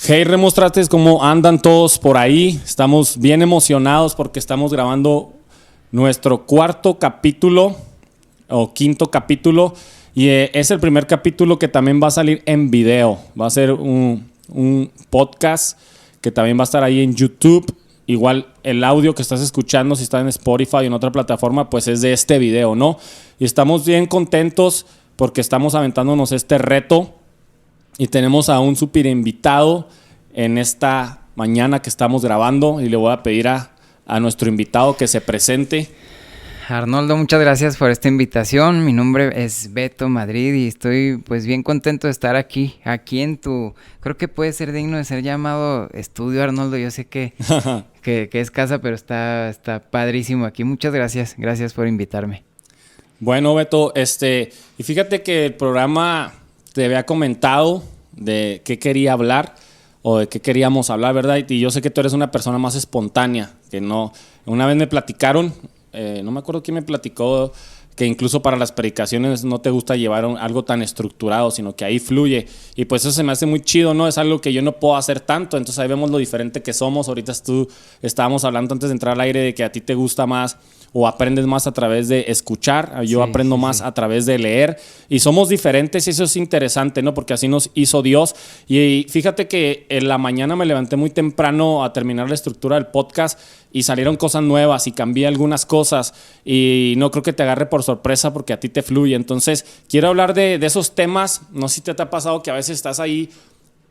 Hey, Remostrates, ¿cómo andan todos por ahí? Estamos bien emocionados porque estamos grabando nuestro cuarto capítulo o quinto capítulo y es el primer capítulo que también va a salir en video. Va a ser un podcast que también va a estar ahí en YouTube. Igual el audio que estás escuchando, si está en Spotify o en otra plataforma, pues es de este video, ¿no? Y estamos bien contentos porque estamos aventándonos este reto. Y tenemos a un súper invitado en esta mañana que estamos grabando y le voy a pedir a nuestro invitado que se presente. Arnoldo, muchas gracias por esta invitación. Mi nombre es Beto Madrid y estoy pues bien contento de estar aquí en tu... Creo que puede ser digno de ser llamado estudio, Arnoldo. Yo sé que es casa, pero está padrísimo aquí. Muchas gracias por invitarme. Bueno, Beto, y fíjate que el programa... te había comentado de qué quería hablar o de qué queríamos hablar, ¿verdad? Y yo sé que tú eres una persona más espontánea, que no... Una vez me platicaron, no me acuerdo quién me platicó, que incluso para las predicaciones no te gusta llevar algo tan estructurado, sino que ahí fluye. Y pues eso se me hace muy chido, ¿no? Es algo que yo no puedo hacer tanto, entonces ahí vemos lo diferente que somos. Ahorita estábamos hablando antes de entrar al aire de que a ti te gusta más o aprendes más a través de escuchar, yo aprendo más a través de leer, y somos diferentes y eso es interesante, ¿no? Porque así nos hizo Dios. Y fíjate que en la mañana me levanté muy temprano a terminar la estructura del podcast y salieron cosas nuevas y cambié algunas cosas y no creo que te agarre por sorpresa porque a ti te fluye. Entonces quiero hablar de esos temas. No sé si te ha pasado que a veces estás ahí,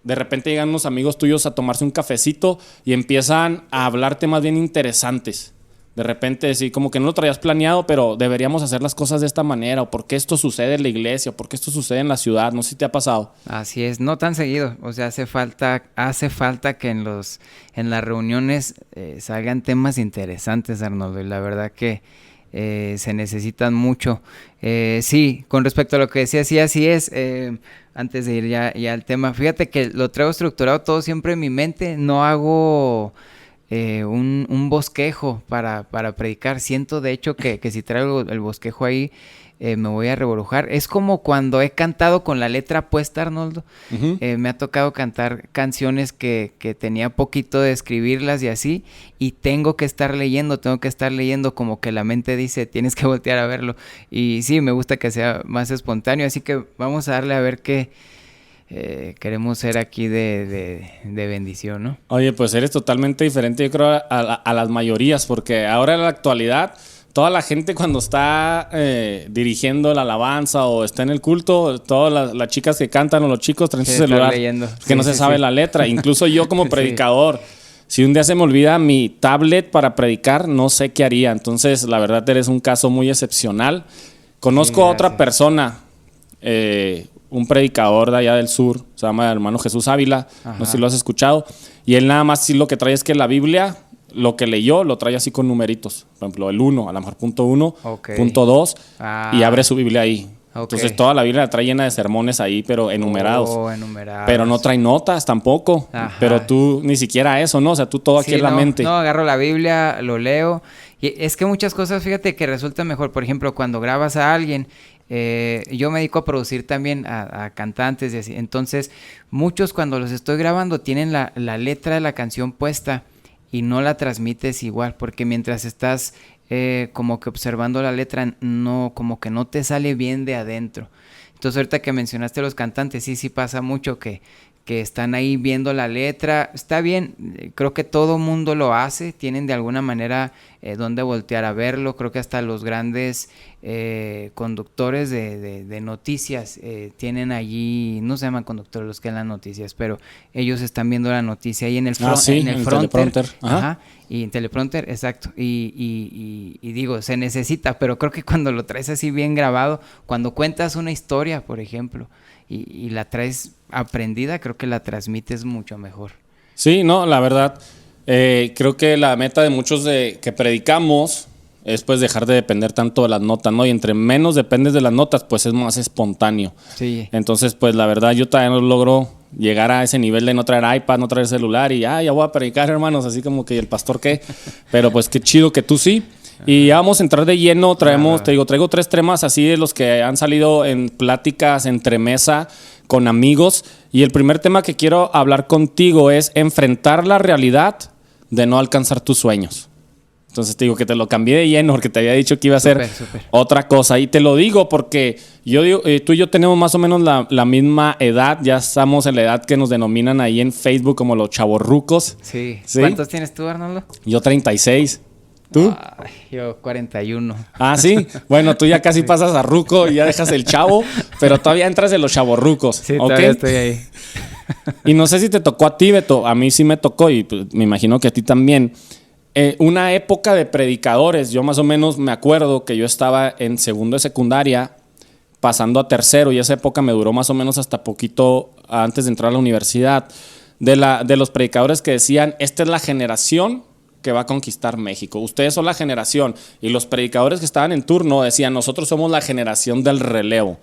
de repente llegan unos amigos tuyos a tomarse un cafecito y empiezan a hablar temas bien interesantes. De repente, sí, como que no lo traías planeado, pero deberíamos hacer las cosas de esta manera, o por qué esto sucede en la iglesia, o por qué esto sucede en la ciudad. No sé si te ha pasado. Así es, no tan seguido. O sea, hace falta que en las reuniones salgan temas interesantes, Arnoldo, y la verdad que se necesitan mucho. Sí, con respecto a lo que decía, sí, así es. Antes de ir ya al tema, fíjate que lo traigo estructurado todo siempre en mi mente, no hago... un bosquejo para predicar. Siento de hecho que si traigo el bosquejo ahí me voy a reburujar. Es como cuando he cantado con la letra puesta, Arnoldo. Uh-huh. Me ha tocado cantar canciones que tenía poquito de escribirlas y así, y tengo que estar leyendo como que la mente dice, tienes que voltear a verlo. Y sí, me gusta que sea más espontáneo, así que vamos a darle a ver qué queremos ser aquí de bendición, ¿no? Oye, pues eres totalmente diferente, yo creo, a las mayorías, porque ahora en la actualidad, toda la gente cuando está dirigiendo la alabanza o está en el culto, todas las chicas que cantan o los chicos traen su celular que no se sabe la letra. Incluso yo como predicador, si un día se me olvida mi tablet para predicar, no sé qué haría. Entonces, la verdad, eres un caso muy excepcional. Conozco a otra persona, un predicador de allá del sur, se llama el hermano Jesús Ávila. Ajá. No sé si lo has escuchado, y él nada más sí lo que trae es que la Biblia, lo que leyó, lo trae así con numeritos, por ejemplo el 1, a lo mejor punto 1, punto 2, y abre su Biblia ahí. Entonces toda la Biblia la trae llena de sermones ahí, pero enumerados. Pero no trae notas tampoco. Ajá. Pero tú ni siquiera eso, ¿no? O sea, tú todo aquí en la mente. No, agarro la Biblia, lo leo, y es que muchas cosas, fíjate que resulta mejor. Por ejemplo, cuando grabas a alguien, yo me dedico a producir también a cantantes y así. Entonces, muchos cuando los estoy grabando tienen la letra de la canción puesta y no la transmites igual, porque mientras estás como que observando la letra, no, como que no te sale bien de adentro. Entonces, ahorita que mencionaste los cantantes, sí pasa mucho que están ahí viendo la letra. Está bien, creo que todo mundo lo hace, tienen de alguna manera donde voltear a verlo. Creo que hasta los grandes conductores de noticias tienen allí, no se llaman conductores los que dan las noticias, pero ellos están viendo la noticia ahí en el teleprompter. Ajá, y en teleprompter, exacto. Y digo, se necesita, pero creo que cuando lo traes así bien grabado, cuando cuentas una historia, por ejemplo, y la traes aprendida, creo que la transmites mucho mejor. Sí, no, la verdad, creo que la meta de muchos que predicamos es pues dejar de depender tanto de las notas, ¿no? Y entre menos dependes de las notas, pues es más espontáneo. Sí. Entonces, pues la verdad, yo todavía no logro llegar a ese nivel de no traer iPad, no traer celular y ya voy a predicar, hermanos, así como que el pastor qué. Pero pues qué chido que tú sí. Y ya vamos a entrar de lleno, Claro. traigo 3 temas así de los que han salido en pláticas entre mesa con amigos. Y el primer tema que quiero hablar contigo es enfrentar la realidad de no alcanzar tus sueños. Entonces te digo que te lo cambié de lleno porque te había dicho que iba a ser Súper. otra cosa. Y te lo digo porque yo digo, tú y yo tenemos más o menos la misma edad. Ya estamos en la edad que nos denominan ahí en Facebook como los chavorrucos. Sí. ¿Sí? ¿Cuántos tienes tú, Arnoldo? Yo 36. ¿Tú? Ay, yo 41. Ah, sí. Bueno, tú ya casi pasas a ruco y ya dejas el chavo, pero todavía entras en los chavorrucos. Sí, ¿ok? todavía estoy ahí. Y no sé si te tocó a ti, Beto. A mí sí me tocó y pues, me imagino que a ti también. Una época de predicadores. Yo más o menos me acuerdo que yo estaba en segundo de secundaria pasando a tercero y esa época me duró más o menos hasta poquito antes de entrar a la universidad. De los predicadores que decían, esta es la generación que va a conquistar México. Ustedes son la generación. Y los predicadores que estaban en turno decían, nosotros somos la generación del relevo.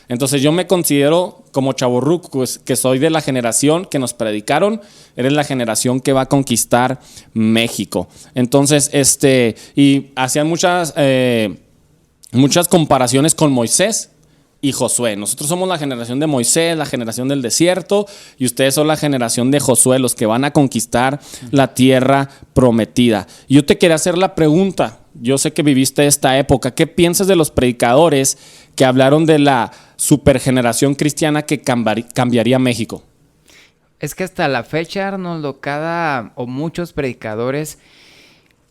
Entonces yo me considero como chavorruco, pues, que soy de la generación que nos predicaron, eres la generación que va a conquistar México. Entonces, y hacían muchas comparaciones con Moisés y Josué. Nosotros somos la generación de Moisés, la generación del desierto, y ustedes son la generación de Josué, los que van a conquistar la tierra prometida. Yo te quería hacer la pregunta, yo sé que viviste esta época, ¿qué piensas de los predicadores que hablaron de la supergeneración cristiana que cambiaría México? Es que hasta la fecha, Arnoldo, muchos predicadores,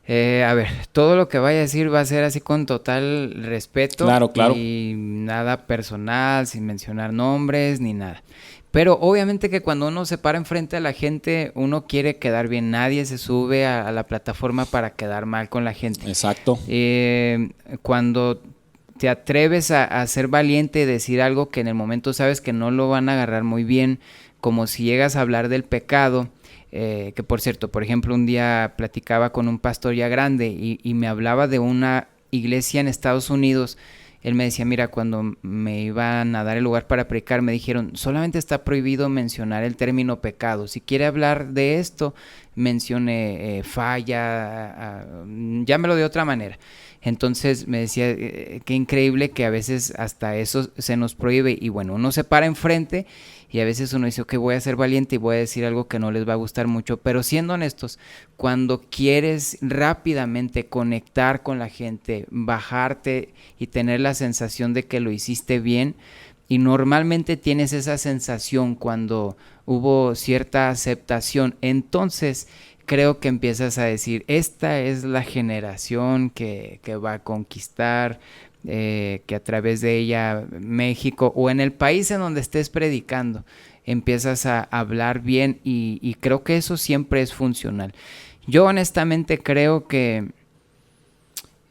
a ver, todo lo que vaya a decir va a ser así con total respeto. Claro. Y nada personal, sin mencionar nombres ni nada. Pero obviamente que cuando uno se para enfrente a la gente, uno quiere quedar bien. Nadie se sube a la plataforma para quedar mal con la gente. Exacto. Cuando te atreves a ser valiente y decir algo que en el momento sabes que no lo van a agarrar muy bien, como si llegas a hablar del pecado, que por cierto, por ejemplo, un día platicaba con un pastor ya grande y me hablaba de una iglesia en Estados Unidos. Él me decía, mira, cuando me iban a dar el lugar para predicar, me dijeron, solamente está prohibido mencionar el término pecado. Si quiere hablar de esto, mencione falla, llámelo de otra manera. Entonces me decía, qué increíble que a veces hasta eso se nos prohíbe. Y bueno, uno se para enfrente y a veces uno dice, ok, voy a ser valiente y voy a decir algo que no les va a gustar mucho. Pero siendo honestos, cuando quieres rápidamente conectar con la gente, bajarte y tener la sensación de que lo hiciste bien, y normalmente tienes esa sensación cuando hubo cierta aceptación, entonces creo que empiezas a decir, esta es la generación que va a conquistar, que a través de ella México o en el país en donde estés predicando, empiezas a hablar bien y creo que eso siempre es funcional. Yo honestamente creo que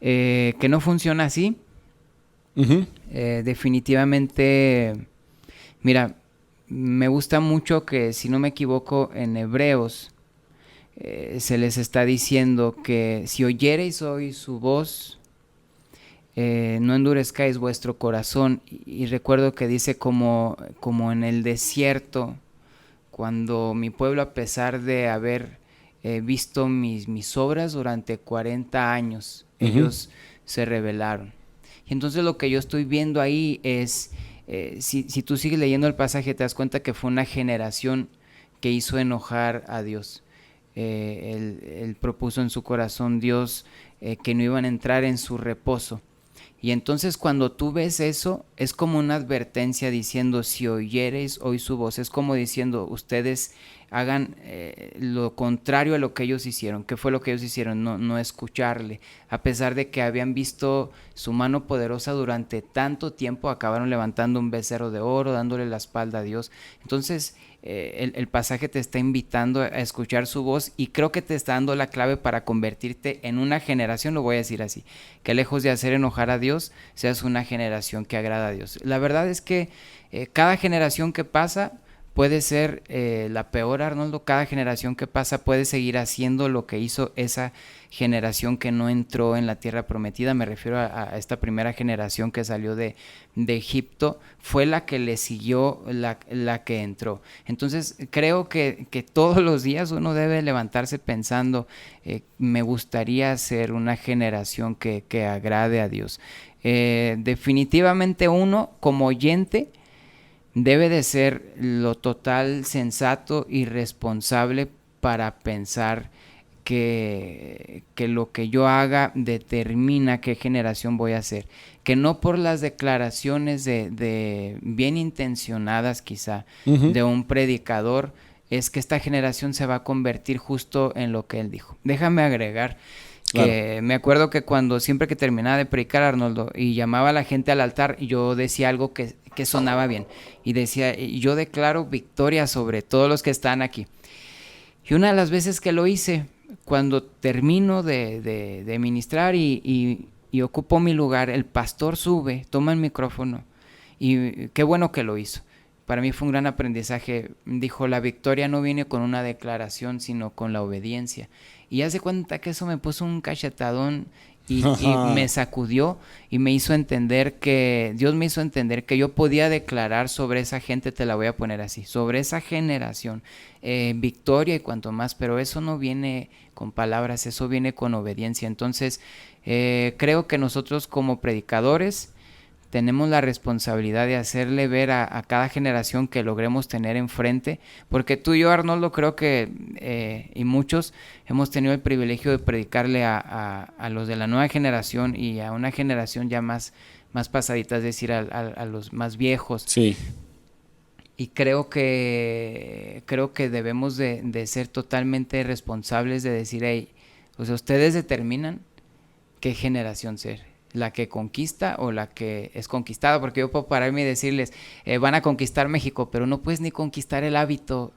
no funciona así. Uh-huh. Definitivamente, mira, me gusta mucho que, si no me equivoco, en Hebreos se les está diciendo que si oyereis hoy su voz, no endurezcáis vuestro corazón. Y recuerdo que dice como en el desierto, cuando mi pueblo, a pesar de haber visto mis obras durante 40 años, ellos se rebelaron. Y entonces lo que yo estoy viendo ahí es, si tú sigues leyendo el pasaje, te das cuenta que fue una generación que hizo enojar a Dios. Él propuso en su corazón Dios que no iban a entrar en su reposo. Y entonces cuando tú ves eso, es como una advertencia diciendo, si oyereis hoy su voz, es como diciendo, ustedes hagan lo contrario a lo que ellos hicieron. ¿Qué fue lo que ellos hicieron? No escucharle. A pesar de que habían visto su mano poderosa durante tanto tiempo, acabaron levantando un becerro de oro, dándole la espalda a Dios. Entonces el pasaje te está invitando a escuchar su voz, y creo que te está dando la clave para convertirte en una generación, lo voy a decir así, que lejos de hacer enojar a Dios, seas una generación que agrada a Dios. La verdad es que cada generación que pasa puede ser la peor, Arnoldo. Cada generación que pasa puede seguir haciendo lo que hizo esa generación que no entró en la tierra prometida. Me refiero a esta primera generación que salió de Egipto, fue la que le siguió, la que entró. Entonces creo que todos los días uno debe levantarse pensando, me gustaría ser una generación que agrade a Dios. Definitivamente uno como oyente debe de ser lo total sensato y responsable para pensar que lo que yo haga determina qué generación voy a ser, que no por las declaraciones de bien intencionadas quizá de un predicador es que esta generación se va a convertir justo en lo que él dijo. Déjame agregar que me acuerdo que cuando siempre que terminaba de predicar, Arnoldo, y llamaba a la gente al altar, yo decía algo que sonaba bien y decía, yo declaro victoria sobre todos los que están aquí. Y una de las veces que lo hice, cuando termino de ministrar y ocupo mi lugar, el pastor sube, toma el micrófono y qué bueno que lo hizo. Para mí fue un gran aprendizaje. Dijo, la victoria no viene con una declaración, sino con la obediencia. Y hace cuenta que eso me puso un cachetadón y me sacudió y me hizo entender que, Dios me hizo entender que yo podía declarar sobre esa gente, te la voy a poner así, sobre esa generación, victoria y cuanto más, pero eso no viene con palabras, eso viene con obediencia. Entonces, creo que nosotros como predicadores tenemos la responsabilidad de hacerle ver a cada generación que logremos tener enfrente, porque tú y yo, Arnoldo, creo que y muchos hemos tenido el privilegio de predicarle a los de la nueva generación y a una generación ya más pasadita, es decir, a los más viejos. Sí. Y creo que debemos de ser totalmente responsables de decir, hey, o sea, ustedes determinan qué generación ser, la que conquista o la que es conquistada, porque yo puedo pararme y decirles, van a conquistar México, pero no puedes ni conquistar el hábito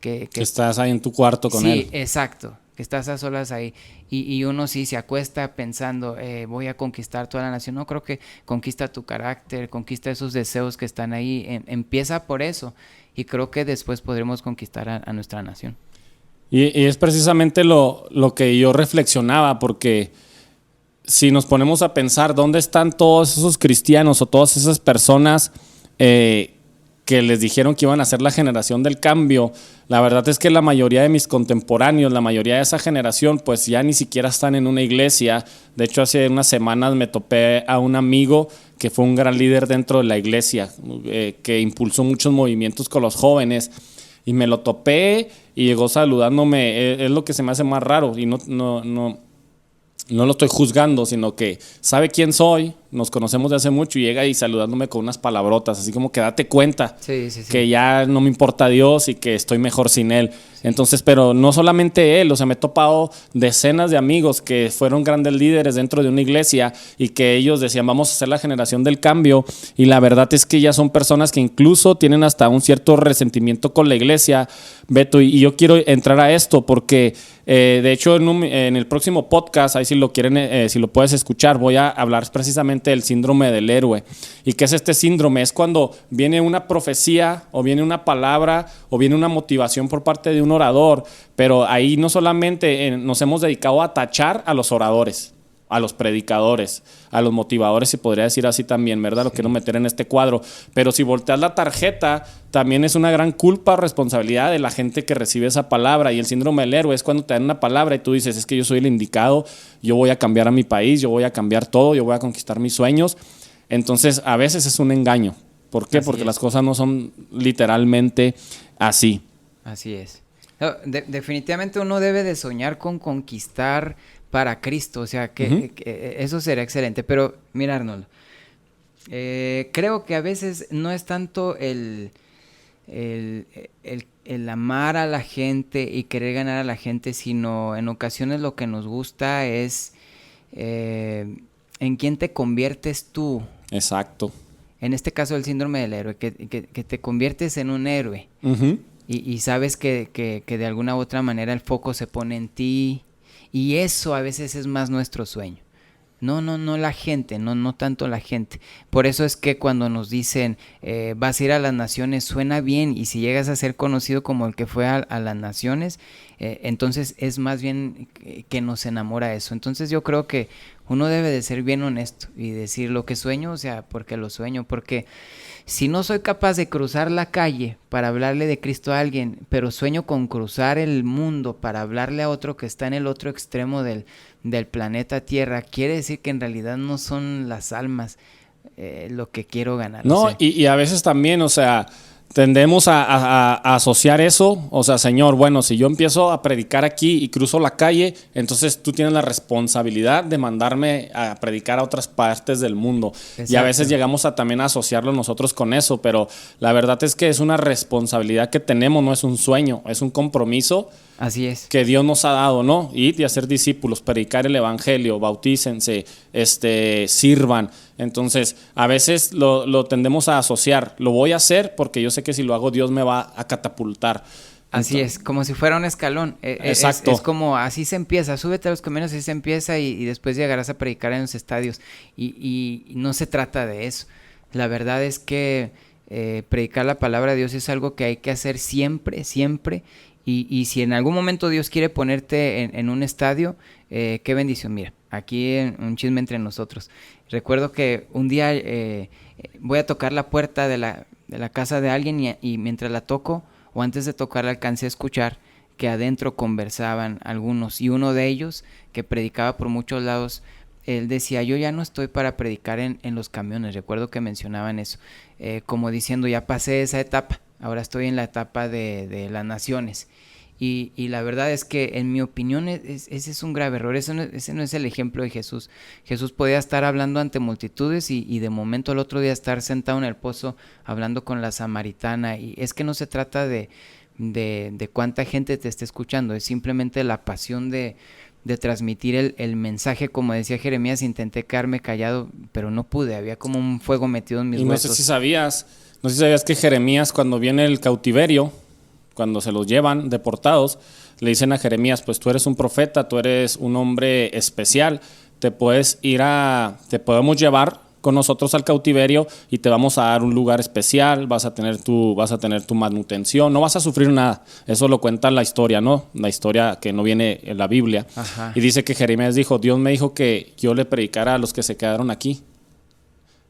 que estás ahí en tu cuarto con él. Sí, exacto, que estás a solas ahí, y uno sí se acuesta pensando, voy a conquistar toda la nación. No, creo que conquista tu carácter, conquista esos deseos que están ahí, empieza por eso, y creo que después podremos conquistar a nuestra nación. Y es precisamente lo que yo reflexionaba, porque si nos ponemos a pensar dónde están todos esos cristianos o todas esas personas que les dijeron que iban a ser la generación del cambio, la verdad es que la mayoría de mis contemporáneos, la mayoría de esa generación, pues ya ni siquiera están en una iglesia. De hecho, hace unas semanas me topé a un amigo que fue un gran líder dentro de la iglesia, que impulsó muchos movimientos con los jóvenes, y me lo topé y llegó saludándome. Es lo que se me hace más raro, y no lo estoy juzgando, sino que sabe quién soy, nos conocemos de hace mucho, y llega y saludándome con unas palabrotas, así como que date cuenta que ya no me importa Dios y que estoy mejor sin Él. Sí. Entonces, pero no solamente Él, o sea, me he topado decenas de amigos que fueron grandes líderes dentro de una iglesia y que ellos decían, vamos a ser la generación del cambio, y la verdad es que ya son personas que incluso tienen hasta un cierto resentimiento con la iglesia, Beto, y yo quiero entrar a esto porque de hecho en el próximo podcast, ahí si lo quieren, si lo puedes escuchar, voy a hablar precisamente del síndrome del héroe. ¿Y qué es este síndrome? Es cuando viene una profecía o viene una palabra o viene una motivación por parte de un orador, pero ahí no solamente nos hemos dedicado a tachar a los oradores, a los predicadores, a los motivadores, se podría decir así también, ¿verdad? Sí. Lo quiero meter en este cuadro. Pero si volteas la tarjeta, también es una gran culpa o responsabilidad de la gente que recibe esa palabra. Y el síndrome del héroe es cuando te dan una palabra y tú dices, es que yo soy el indicado, yo voy a cambiar a mi país, yo voy a cambiar todo, yo voy a conquistar mis sueños. Entonces, a veces es un engaño. ¿Por qué? Porque las cosas no son literalmente así. Así es. No, definitivamente uno debe de soñar con conquistar para Cristo, o sea, que eso sería excelente. Pero mira, Arnoldo, creo que a veces no es tanto el amar a la gente y querer ganar a la gente, sino en ocasiones lo que nos gusta es en quién te conviertes tú. Exacto. En este caso el síndrome del héroe, que te conviertes en un héroe. Y sabes que de alguna u otra manera el foco se pone en ti. Y eso a veces es más nuestro sueño. No la gente, no tanto la gente. Por eso es que cuando nos dicen vas a ir a las naciones, suena bien, y si llegas a ser conocido como el que fue a las naciones, entonces es más bien que nos enamora eso. Entonces yo creo que uno debe de ser bien honesto y decir lo que sueño, o sea, porque lo sueño, porque si no soy capaz de cruzar la calle para hablarle de Cristo a alguien, pero sueño con cruzar el mundo para hablarle a otro que está en el otro extremo del planeta Tierra, quiere decir que en realidad no son las almas lo que quiero ganar. No, o sea. y a veces también, o sea, tendemos a asociar eso, o sea, Señor, bueno, si yo empiezo a predicar aquí y cruzo la calle, entonces tú tienes la responsabilidad de mandarme a predicar a otras partes del mundo. Exacto. Y a veces llegamos a también a asociarlo nosotros con eso, pero la verdad es que es una responsabilidad que tenemos, no es un sueño, es un compromiso. Así es. Que Dios nos ha dado, ¿no? Ir y hacer discípulos, predicar el evangelio, bautícense, sirvan. Entonces, a veces lo tendemos a asociar. Lo voy a hacer porque yo sé que si lo hago, Dios me va a catapultar. Así es, como si fuera un escalón. Exacto. Es como así se empieza, súbete a los caminos, así se empieza y después llegarás a predicar en los estadios. Y no se trata de eso. La verdad es que predicar la palabra de Dios es algo que hay que hacer siempre, siempre. Y si en algún momento Dios quiere ponerte en un estadio, qué bendición. Mira, aquí un chisme entre nosotros. Recuerdo que un día voy a tocar la puerta de la casa de alguien y mientras la toco, o antes de tocarla, alcancé a escuchar que adentro conversaban algunos, y uno de ellos, que predicaba por muchos lados, él decía, yo ya no estoy para predicar en los camiones. Recuerdo que mencionaban eso, como diciendo, ya pasé esa etapa, ahora estoy en la etapa de las naciones. Y la verdad es que, en mi opinión, ese es un grave error. Ese no es el ejemplo de Jesús. Jesús podía estar hablando ante multitudes y de momento al otro día estar sentado en el pozo hablando con la samaritana. Y es que no se trata de cuánta gente te esté escuchando, es simplemente la pasión de transmitir el mensaje. Como decía Jeremías, intenté quedarme callado, pero no pude, había como un fuego metido en mis huesos. No sé si sabías que Jeremías, cuando viene el cautiverio, cuando se los llevan deportados, le dicen a Jeremías, pues tú eres un profeta, tú eres un hombre especial, te podemos llevar con nosotros al cautiverio y te vamos a dar un lugar especial, vas a tener tu manutención, no vas a sufrir nada. Eso lo cuenta la historia, ¿no? La historia que no viene en la Biblia. Ajá. Y dice que Jeremías dijo, Dios me dijo que yo le predicara a los que se quedaron aquí.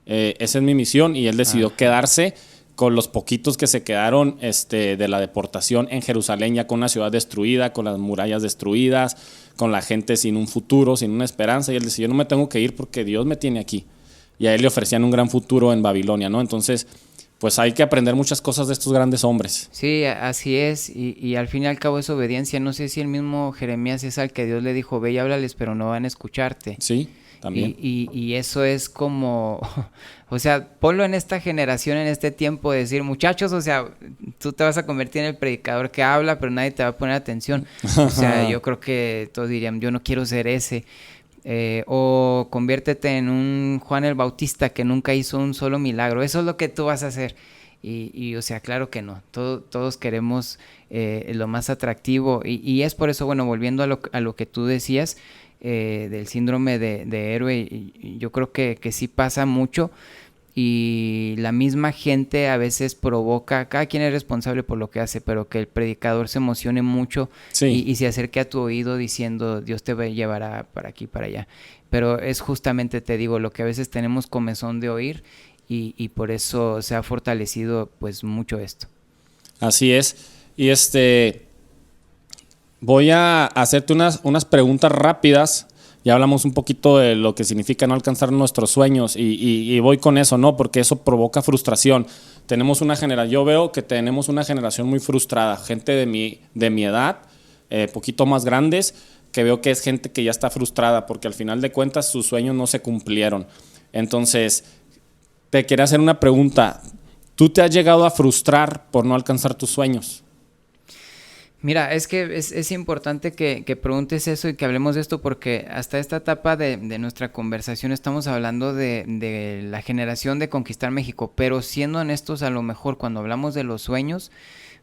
Esa es mi misión, y él decidió quedarse con los poquitos que se quedaron de la deportación en Jerusalén, ya con una ciudad destruida, con las murallas destruidas, con la gente sin un futuro, sin una esperanza. Y él decía, yo no me tengo que ir porque Dios me tiene aquí. Y a él le ofrecían un gran futuro en Babilonia, ¿no? Entonces, pues hay que aprender muchas cosas de estos grandes hombres. Sí, así es, y al fin y al cabo es obediencia. No sé si el mismo Jeremías es al que Dios le dijo, ve y háblales, pero no van a escucharte. Sí, también. Y eso es como, o sea, ponlo en esta generación, en este tiempo, de decir, muchachos, o sea, tú te vas a convertir en el predicador que habla, pero nadie te va a poner atención. O sea, yo creo que todos dirían, yo no quiero ser ese. O conviértete en un Juan el Bautista que nunca hizo un solo milagro. Eso es lo que tú vas a hacer. Y o sea, claro que no. Todos queremos lo más atractivo. Y es por eso, bueno, volviendo a lo que tú decías, del síndrome de héroe, y yo creo que sí pasa mucho. Y la misma gente a veces provoca, cada quien es responsable por lo que hace, pero que el predicador se emocione mucho, sí, y se acerque a tu oído diciendo, Dios te llevará para aquí, para allá. Pero es justamente, te digo, lo que a veces tenemos comezón de oír, y por eso se ha fortalecido pues mucho esto. Así es. Y voy a hacerte unas preguntas rápidas. Ya hablamos un poquito de lo que significa no alcanzar nuestros sueños, y voy con eso, ¿no? Porque eso provoca frustración. Yo veo que tenemos una generación muy frustrada, gente de mi edad, poquito más grandes, que veo que es gente que ya está frustrada porque al final de cuentas sus sueños no se cumplieron. Entonces, te quería hacer una pregunta. ¿Tú te has llegado a frustrar por no alcanzar tus sueños? Mira, es que es importante que preguntes eso y que hablemos de esto, porque hasta esta etapa de nuestra conversación estamos hablando de la generación de Conquistar México, pero siendo honestos, a lo mejor cuando hablamos de los sueños,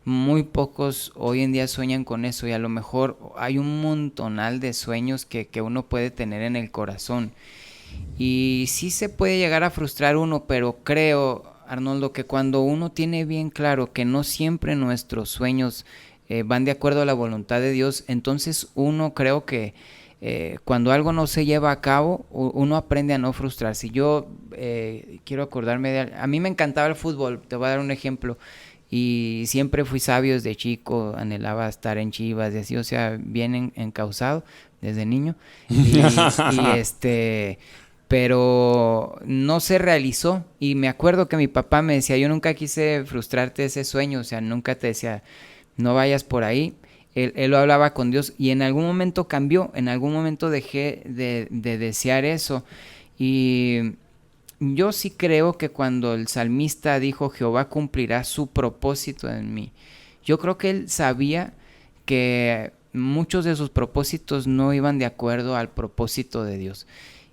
muy pocos hoy en día sueñan con eso, y a lo mejor hay un montonal de sueños que uno puede tener en el corazón. Y sí se puede llegar a frustrar uno, pero creo, Arnoldo, que cuando uno tiene bien claro que no siempre nuestros sueños van de acuerdo a la voluntad de Dios, entonces uno creo que cuando algo no se lleva a cabo, uno aprende a no frustrarse. Yo quiero acordarme a mí me encantaba el fútbol, te voy a dar un ejemplo, y siempre fui sabio desde chico, anhelaba estar en Chivas y así, o sea, bien encausado desde niño, y pero no se realizó, y me acuerdo que mi papá me decía, yo nunca quise frustrarte ese sueño, o sea, nunca te decía, no vayas por ahí. Él lo hablaba con Dios y en algún momento cambió, en algún momento dejé de desear eso. Y yo sí creo que cuando el salmista dijo Jehová cumplirá su propósito en mí, yo creo que él sabía que muchos de sus propósitos no iban de acuerdo al propósito de Dios.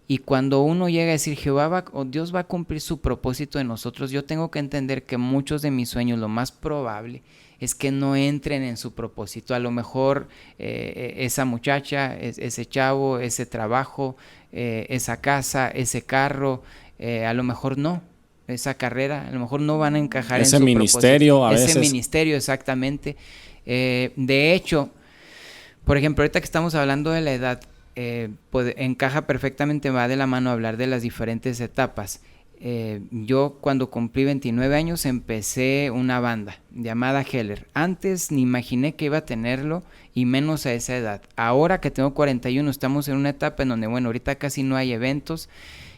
Y cuando uno llega a decir Jehová o Dios va a cumplir su propósito en nosotros, yo tengo que entender que muchos de mis sueños, lo más probable es que no entren en su propósito. A lo mejor esa muchacha, ese chavo, ese trabajo, esa casa, ese carro, a lo mejor no. Esa carrera, a lo mejor no van a encajar ese en su ministerio propósito. a veces. Ese ministerio, exactamente. De hecho, por ejemplo, ahorita que estamos hablando de la edad, pues encaja perfectamente, va de la mano a hablar de las diferentes etapas. Yo cuando cumplí 29 años empecé una banda llamada Heller. Antes ni imaginé que iba a tenerlo y menos a esa edad. Ahora que tengo 41 estamos en una etapa en donde, bueno, ahorita casi no hay eventos.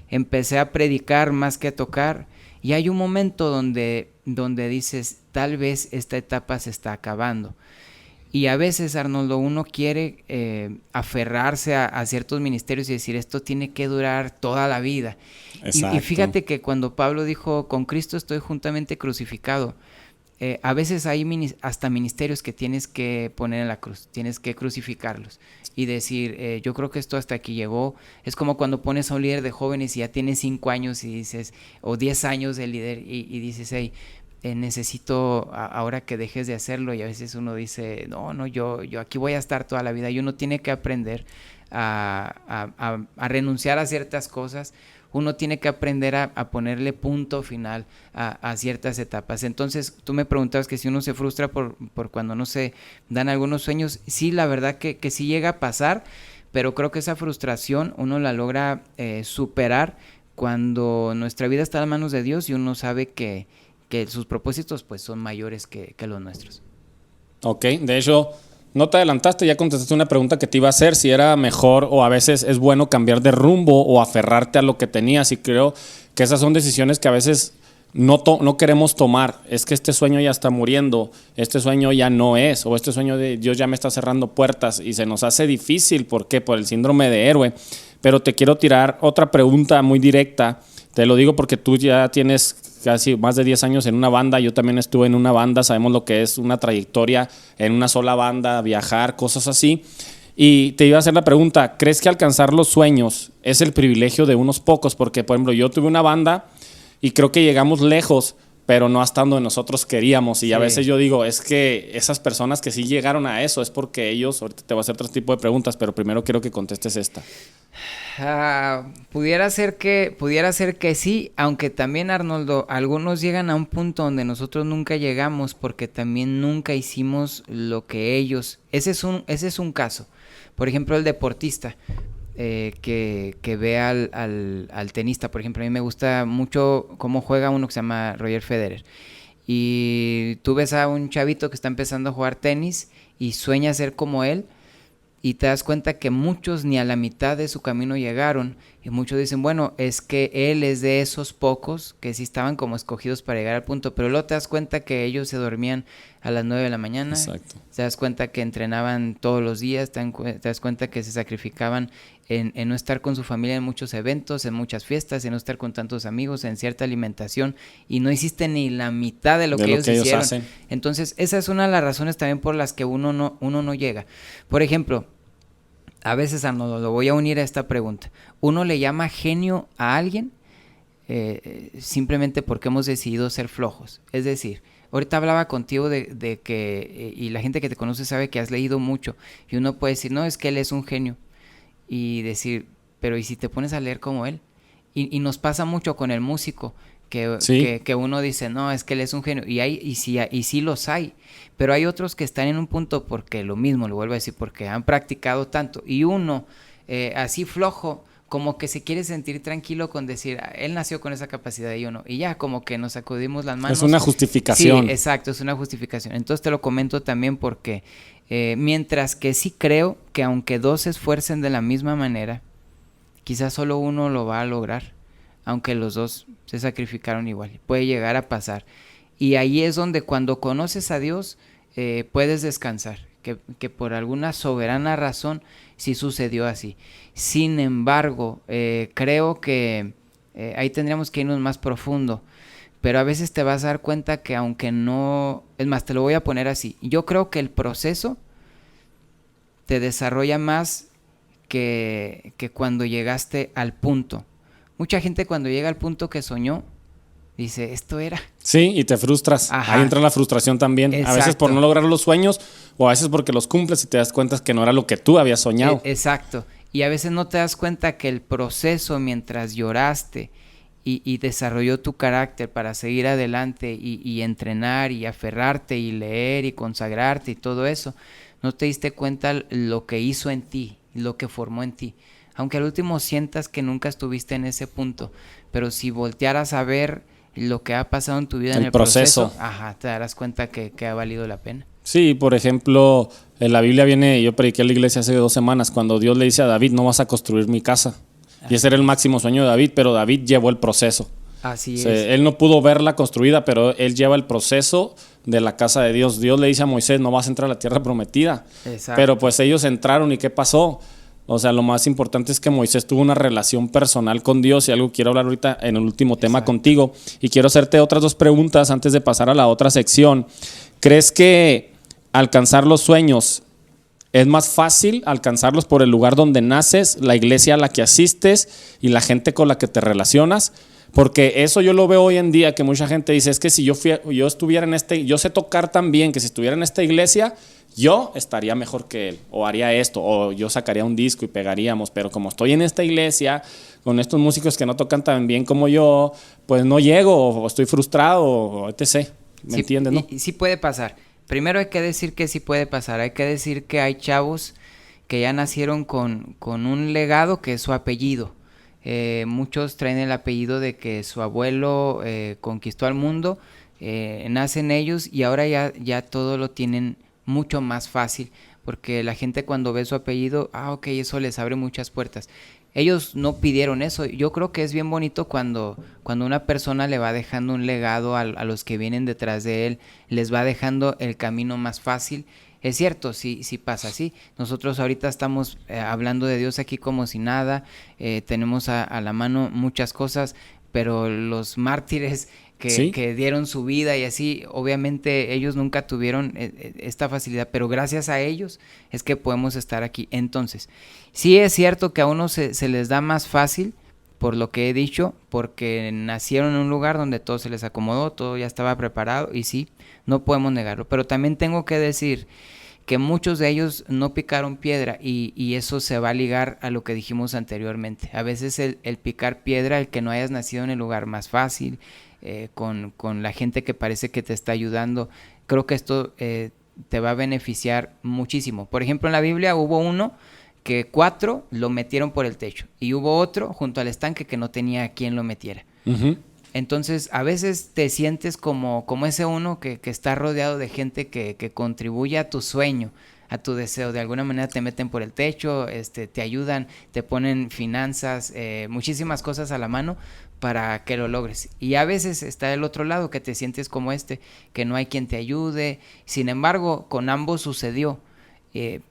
Empecé a predicar más que a tocar y hay un momento donde dices, tal vez esta etapa se está acabando. Y a veces, Arnoldo, uno quiere aferrarse a ciertos ministerios y decir, esto tiene que durar toda la vida. Y fíjate que cuando Pablo dijo, con Cristo estoy juntamente crucificado, a veces hay hasta ministerios que tienes que poner en la cruz, tienes que crucificarlos y decir, yo creo que esto hasta aquí llegó. Es como cuando pones a un líder de jóvenes y ya tiene 5 años y dices, o 10 años de líder y dices, hey, necesito ahora que dejes de hacerlo, y a veces uno dice, no, yo aquí voy a estar toda la vida, y uno tiene que aprender a renunciar a ciertas cosas, uno tiene que aprender a ponerle punto final a ciertas etapas. Entonces tú me preguntabas que si uno se frustra por cuando no se dan algunos sueños, sí, la verdad que sí llega a pasar, pero creo que esa frustración uno la logra superar cuando nuestra vida está en las manos de Dios y uno sabe que sus propósitos pues son mayores que los nuestros. Ok, de hecho, no te adelantaste, ya contestaste una pregunta que te iba a hacer, si era mejor o a veces es bueno cambiar de rumbo o aferrarte a lo que tenías, y creo que esas son decisiones que a veces no queremos tomar. Es que este sueño ya está muriendo, este sueño ya no es, o este sueño de Dios ya me está cerrando puertas y se nos hace difícil. ¿Por qué? Por el síndrome de héroe. Pero te quiero tirar otra pregunta muy directa. Te lo digo porque tú ya tienes casi más de 10 años en una banda, yo también estuve en una banda, sabemos lo que es una trayectoria en una sola banda, viajar, cosas así. Y te iba a hacer la pregunta, ¿crees que alcanzar los sueños es el privilegio de unos pocos? Porque, por ejemplo, yo tuve una banda y creo que llegamos lejos, pero no hasta donde nosotros queríamos. Y sí, a veces yo digo, es que esas personas que sí llegaron a eso es porque ellos, ahorita te voy a hacer otro tipo de preguntas, pero primero quiero que contestes esta. Pudiera ser que sí, aunque también, Arnoldo, algunos llegan a un punto donde nosotros nunca llegamos porque también nunca hicimos lo que ellos. Ese es un caso. Por ejemplo, el deportista que ve al tenista. Por ejemplo, a mí me gusta mucho cómo juega uno que se llama Roger Federer. Y tú ves a un chavito que está empezando a jugar tenis y sueña ser como él, y te das cuenta que muchos ni a la mitad de su camino llegaron, y muchos dicen, bueno, es que él es de esos pocos que sí estaban como escogidos para llegar al punto, pero luego te das cuenta que ellos se dormían a las 9 de la mañana. Exacto. Te das cuenta que entrenaban todos los días, te das cuenta que se sacrificaban en no estar con su familia en muchos eventos, en muchas fiestas, en no estar con tantos amigos, en cierta alimentación, y no hiciste ni la mitad de lo que ellos hicieron. Hacen. Entonces esa es una de las razones también por las que uno no llega. Por ejemplo, a veces, Arnoldo, lo voy a unir a esta pregunta, uno le llama genio a alguien simplemente porque hemos decidido ser flojos. Es decir, ahorita hablaba contigo de que, y la gente que te conoce sabe que has leído mucho, y uno puede decir, no, es que él es un genio, y decir, pero ¿y si te pones a leer como él? Y nos pasa mucho con el músico, Sí. que uno dice, no, es que él es un genio, y sí los hay, pero hay otros que están en un punto porque lo mismo, lo vuelvo a decir, porque han practicado tanto, y uno así flojo, como que se quiere sentir tranquilo con decir, él nació con esa capacidad y yo no, y ya como que nos sacudimos las manos. Es una Sí, justificación. exacto, es una justificación. Entonces te lo comento también porque mientras que sí creo que aunque dos se esfuercen de la misma manera, quizás solo uno lo va a lograr, aunque los dos se sacrificaron igual. Puede llegar a pasar. Y ahí es donde cuando conoces a Dios puedes descansar, que por alguna soberana razón sí sucedió así. Sin embargo, creo que ahí tendríamos que irnos más profundo. Pero a veces te vas a dar cuenta que aunque no... Es más, te lo voy a poner así. Yo creo que el proceso te desarrolla más que cuando llegaste al punto. Mucha gente cuando llega al punto que soñó, dice, esto era. Sí, y te frustras. Ajá. Ahí entra la frustración también. Exacto. A veces por no lograr los sueños o a veces porque los cumples y te das cuenta que no era lo que tú habías soñado. Exacto. Y a veces no te das cuenta que el proceso mientras lloraste y desarrolló tu carácter para seguir adelante y entrenar y aferrarte y leer y consagrarte y todo eso, no te diste cuenta lo que hizo en ti, lo que formó en ti. Aunque al último sientas que nunca estuviste en ese punto, pero si voltearas a ver lo que ha pasado en tu vida en el proceso, ajá, te darás cuenta que ha valido la pena. Sí, por ejemplo, en la Biblia viene, yo prediqué en la iglesia hace 2 semanas, cuando Dios le dice a David, no vas a construir mi casa. Y ese era el máximo sueño de David, pero David llevó el proceso. Así O sea, es. él no pudo verla construida, pero él lleva el proceso de la casa de Dios. Dios le dice a Moisés, no vas a entrar a la tierra prometida. Exacto. Pero pues ellos entraron y ¿qué pasó? O sea, lo más importante es que Moisés tuvo una relación personal con Dios y algo quiero hablar ahorita en el último tema contigo. Y quiero hacerte otras 2 preguntas antes de pasar a la otra sección. ¿Crees que alcanzar los sueños es más fácil alcanzarlos por el lugar donde naces, la iglesia a la que asistes y la gente con la que te relacionas? Porque eso yo lo veo hoy en día, que mucha gente dice, es que si yo estuviera en yo sé tocar tan bien que si estuviera en esta iglesia, yo estaría mejor que él, o haría esto, o yo sacaría un disco y pegaríamos, pero como estoy en esta iglesia, con estos músicos que no tocan tan bien como yo, pues no llego, o estoy frustrado, o etc. ¿Me entiendes, no? Y sí puede pasar. Primero hay que decir que sí puede pasar, hay que decir que hay chavos que ya nacieron con un legado que es su apellido. Muchos traen el apellido de que su abuelo conquistó al mundo, nacen ellos y ahora ya todo lo tienen mucho más fácil, porque la gente cuando ve su apellido, ok, eso les abre muchas puertas. Ellos no pidieron eso. Yo creo que es bien bonito cuando una persona le va dejando un legado a los que vienen detrás de él, les va dejando el camino más fácil. Es cierto, sí pasa así. Nosotros ahorita estamos hablando de Dios aquí como si nada, tenemos a la mano muchas cosas, pero los mártires que dieron su vida y así, obviamente ellos nunca tuvieron esta facilidad, pero gracias a ellos es que podemos estar aquí. Entonces, sí es cierto que a uno se les da más fácil, por lo que he dicho, porque nacieron en un lugar donde todo se les acomodó, todo ya estaba preparado y sí, no podemos negarlo, pero también tengo que decir que muchos de ellos no picaron piedra y eso se va a ligar a lo que dijimos anteriormente. A veces el picar piedra, el que no hayas nacido en el lugar más fácil, con la gente que parece que te está ayudando, creo que esto te va a beneficiar muchísimo. Por ejemplo, en la Biblia hubo uno que 4 lo metieron por el techo y hubo otro junto al estanque que no tenía quien lo metiera. Uh-huh. Entonces, a veces te sientes como ese uno que está rodeado de gente que contribuye a tu sueño, a tu deseo. De alguna manera te meten por el techo, te ayudan, te ponen finanzas, muchísimas cosas a la mano para que lo logres. Y a veces está el otro lado que te sientes como que no hay quien te ayude. Sin embargo, con ambos sucedió,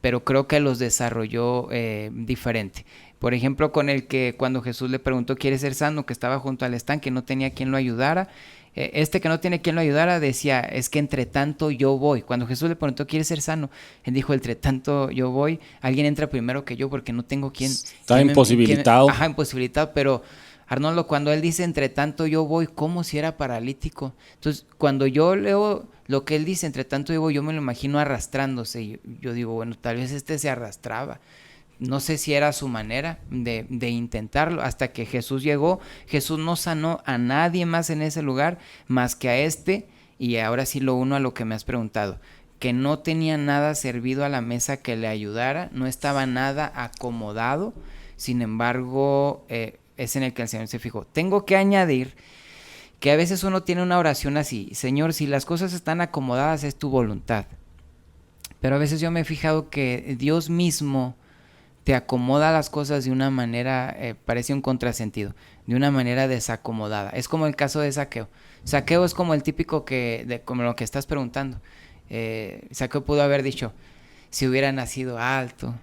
pero creo que los desarrolló diferente. Por ejemplo, con el que cuando Jesús le preguntó, ¿quieres ser sano?, que estaba junto al estanque, no tenía quien lo ayudara. Que no tiene quien lo ayudara decía, es que entre tanto yo voy. Cuando Jesús le preguntó, ¿quieres ser sano?, él dijo, entre tanto yo voy, alguien entra primero que yo porque no tengo quien. Está imposibilitado. Imposibilitado, pero Arnoldo, cuando él dice, entre tanto yo voy, como si era paralítico. Entonces, cuando yo leo lo que él dice, entre tanto yo voy, yo me lo imagino arrastrándose. Yo digo, bueno, tal vez se arrastraba. no sé si era su manera de intentarlo, hasta que Jesús llegó. Jesús no sanó a nadie más en ese lugar más que a y ahora sí lo uno a lo que me has preguntado, que no tenía nada servido a la mesa que le ayudara, no estaba nada acomodado. Sin embargo, es en el que el Señor se fijó. Tengo que añadir que a veces uno tiene una oración así: Señor, si las cosas están acomodadas es tu voluntad. Pero a veces yo me he fijado que Dios mismo te acomoda las cosas de una manera, parece un contrasentido, de una manera desacomodada. Es como el caso de Zaqueo. Zaqueo es como el típico como lo que estás preguntando. Zaqueo pudo haber dicho: si hubiera nacido alto,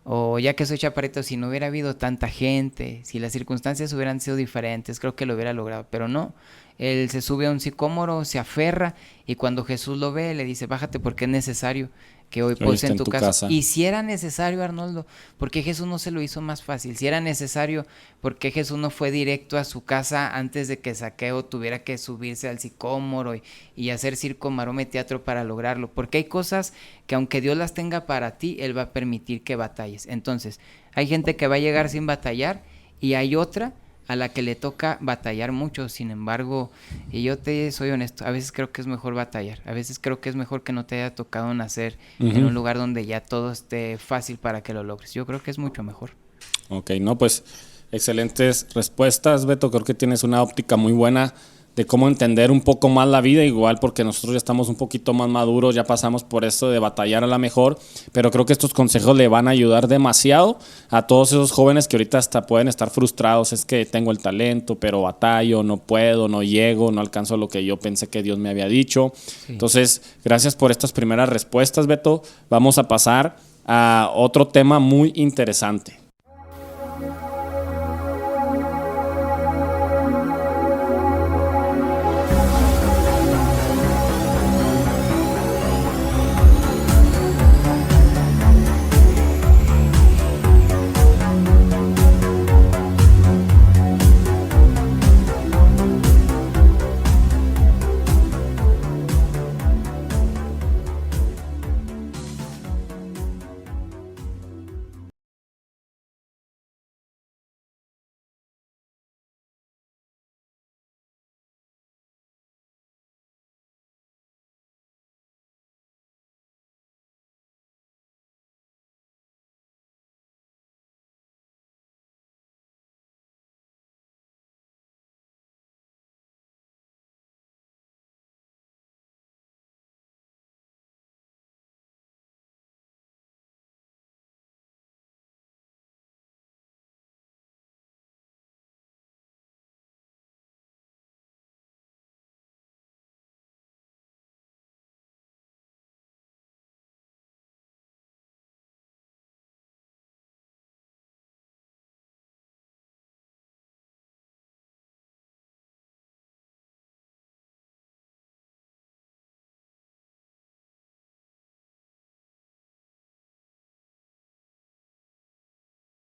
o ya que soy chaparrito, si no hubiera habido tanta gente, si las circunstancias hubieran sido diferentes, creo que lo hubiera logrado. Pero no, él se sube a un sicómoro, se aferra, y cuando Jesús lo ve le dice: bájate, porque es necesario que hoy pose en tu casa. Y si era necesario, Arnoldo, ¿por qué Jesús no se lo hizo más fácil? Si era necesario, ¿por qué Jesús no fue directo a su casa antes de que Zaqueo tuviera que subirse al sicómoro y hacer circo, maroma y teatro para lograrlo? Porque hay cosas que, aunque Dios las tenga para ti, Él va a permitir que batalles. Entonces, hay gente que va a llegar sin batallar, y hay otra a la que le toca batallar mucho. Sin embargo, y yo te soy honesto, a veces creo que es mejor batallar, a veces creo que es mejor que no te haya tocado nacer en un lugar donde ya todo esté fácil para que lo logres. Yo creo que es mucho mejor. Ok, no, pues excelentes respuestas, Beto. Creo que tienes una óptica muy buena de cómo entender un poco más la vida, igual porque nosotros ya estamos un poquito más maduros, ya pasamos por esto de batallar a la mejor, pero creo que estos consejos le van a ayudar demasiado a todos esos jóvenes que ahorita hasta pueden estar frustrados. Es que tengo el talento, pero batallo, no puedo, no llego, no alcanzo lo que yo pensé que Dios me había dicho. Sí. Entonces, gracias por estas primeras respuestas, Beto. Vamos a pasar a otro tema muy interesante.